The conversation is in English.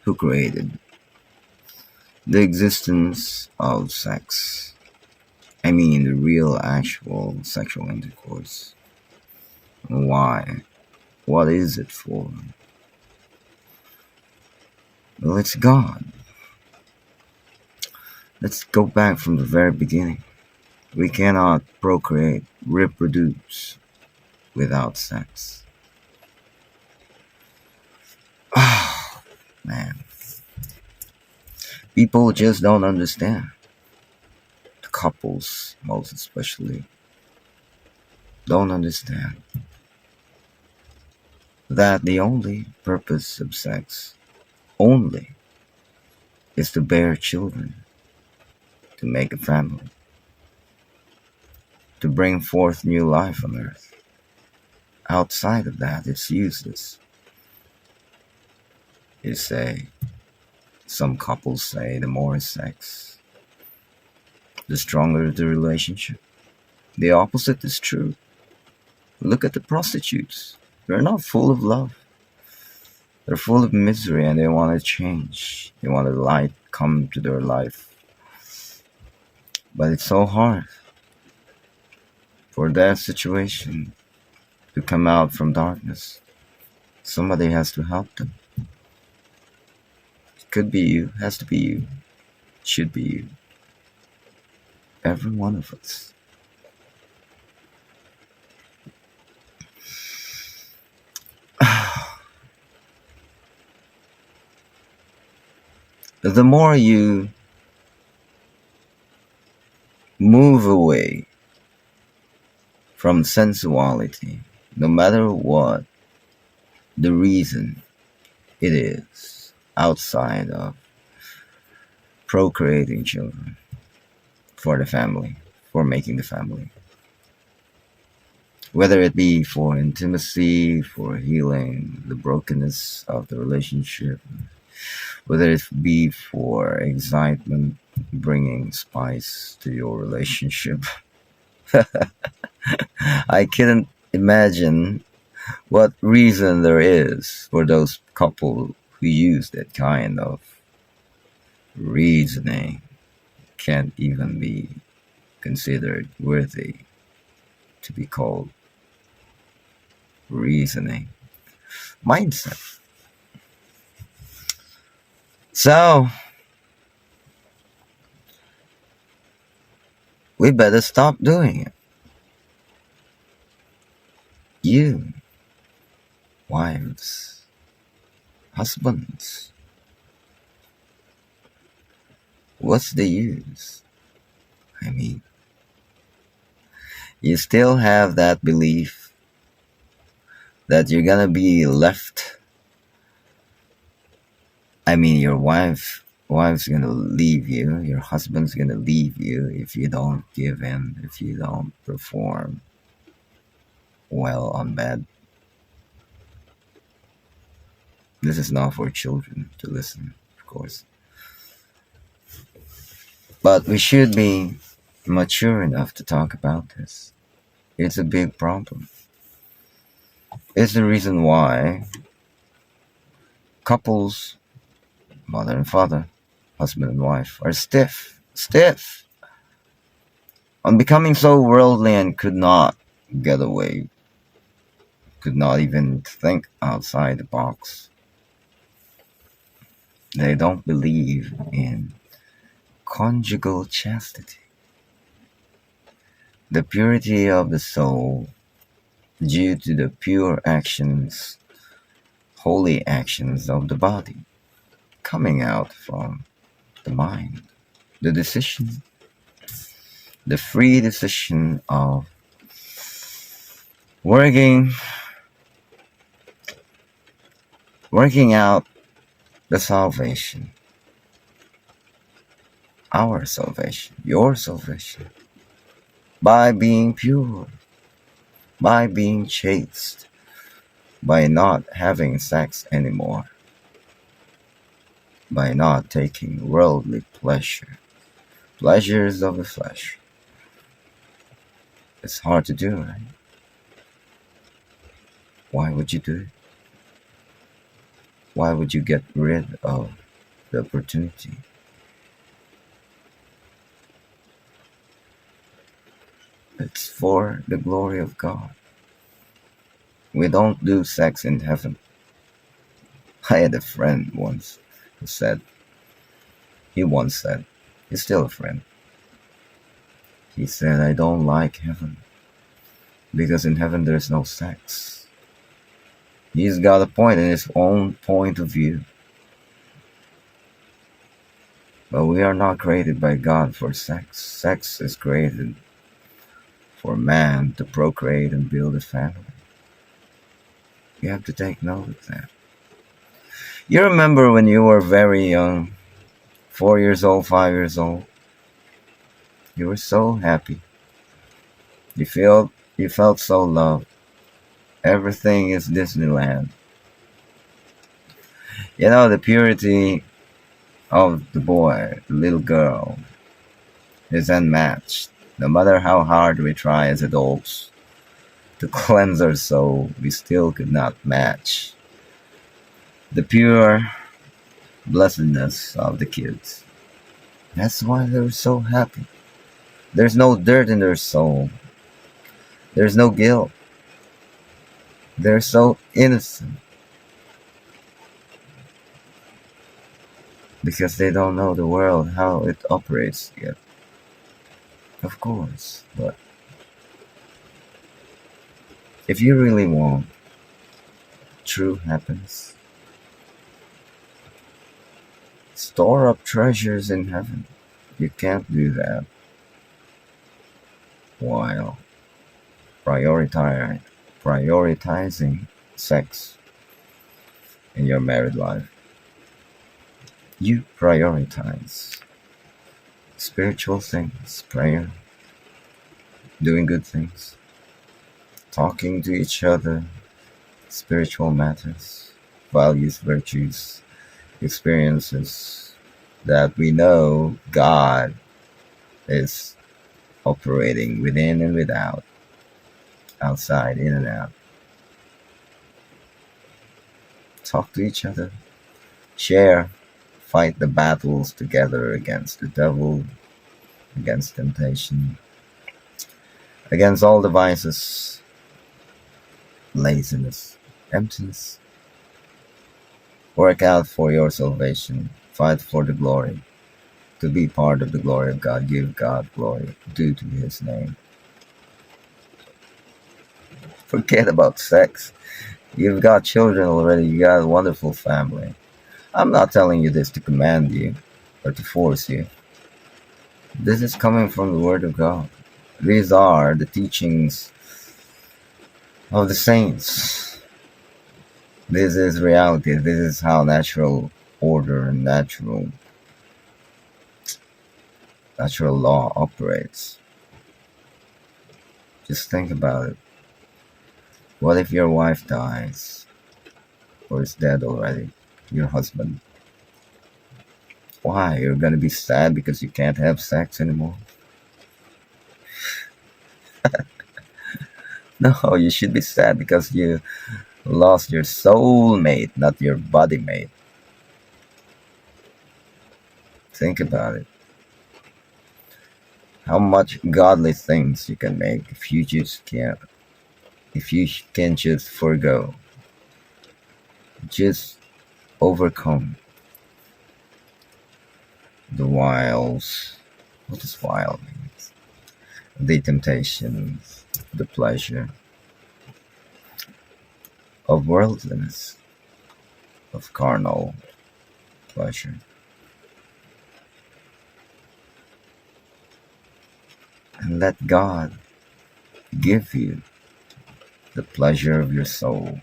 who created the existence of sex. I mean, the real, actual sexual intercourse. Why? What is it for? Well, it's God. Let's go back from the very beginning. We cannot procreate, reproduce without sex. Oh, man. People just don't understand. The couples, most especially, don't understand that the only purpose of sex only is to bear children, to make a family, to bring forth new life on earth. Outside of that, it's useless. You say, some couples say the more sex, the stronger the relationship. The opposite is true. Look at the prostitutes. They're not full of love. They're full of misery and they want to change. They want a light come to their life. But it's so hard for that situation to come out from darkness. Somebody has to help them. It could be you, has to be you, should be you. Every one of us. The more you move away from sensuality, no matter what the reason it is outside of procreating children for the family, for making the family, whether it be for intimacy, for healing the brokenness of the relationship, whether it be for excitement, bringing spice to your relationship. I couldn't imagine what reason there is for those couple who use that kind of reasoning. Can't even be considered worthy to be called reasoning. Mindset. So, we better stop doing it. You, wives, husbands, what's the use? I mean, you still have that belief that you're gonna be left. I mean, your wife's gonna leave you, your husband's gonna leave you if you don't give in, if you don't perform well on bed. This is not for children to listen, of course. But we should be mature enough to talk about this. It's a big problem. It's the reason why couples, mother and father, husband and wife, are stiff on becoming so worldly and could not get away, could not even think outside the box. They don't believe in conjugal chastity, the purity of the soul due to the pure actions, holy actions of the body coming out from the mind. The decision, the free decision of working out the salvation, our salvation, your salvation, by being pure, by being chaste, by not having sex anymore, by not taking worldly pleasures of the flesh. It's hard to do, right? Why would you do it? Why would you get rid of the opportunity? It's for the glory of God. We don't do sex in heaven. I had a friend once who said, he once said, he's still a friend. He said, I don't like heaven because in heaven there's no sex. He's got a point in his own point of view. But we are not created by God for sex. Sex is created for man to procreate and build a family. You have to take note of that. You remember when you were very young, 4 years old, 5 years old, you were so happy. You felt so loved. Everything is Disneyland. You know, the purity of the boy, the little girl, is unmatched. No matter how hard we try as adults to cleanse our soul, we still could not match the pure blessedness of the kids. That's why they're so happy. There's no dirt in their soul. There's no guilt. They're so innocent because they don't know the world, how it operates yet. Of course, but if you really want true happiness, store up treasures in heaven. You can't do that while prioritizing sex in your married life. You prioritize spiritual things, prayer, doing good things, talking to each other, spiritual matters, values, virtues, experiences that we know God is operating within and without, outside, in and out. Talk to each other, share, fight the battles together against the devil, against temptation, against all the vices, laziness, emptiness. Work out for your salvation. Fight for the glory. To be part of the glory of God, give God glory due to His name. Forget about sex. You've got children already. You got a wonderful family. I'm not telling you this to command you or to force you. This is coming from the Word of God. These are the teachings of the saints. This is reality. This is how natural order and natural law operates. Just think about it. What if your wife dies or is dead already? Your husband. Why? You're gonna be sad because you can't have sex anymore? No, you should be sad because you lost your soulmate, not your body mate. Think about it. How much godly things you can make if you can just forgo, just overcome the wiles. What does wild mean? The temptations, the pleasure of worldliness, of carnal pleasure. And let God give you the pleasure of your soul.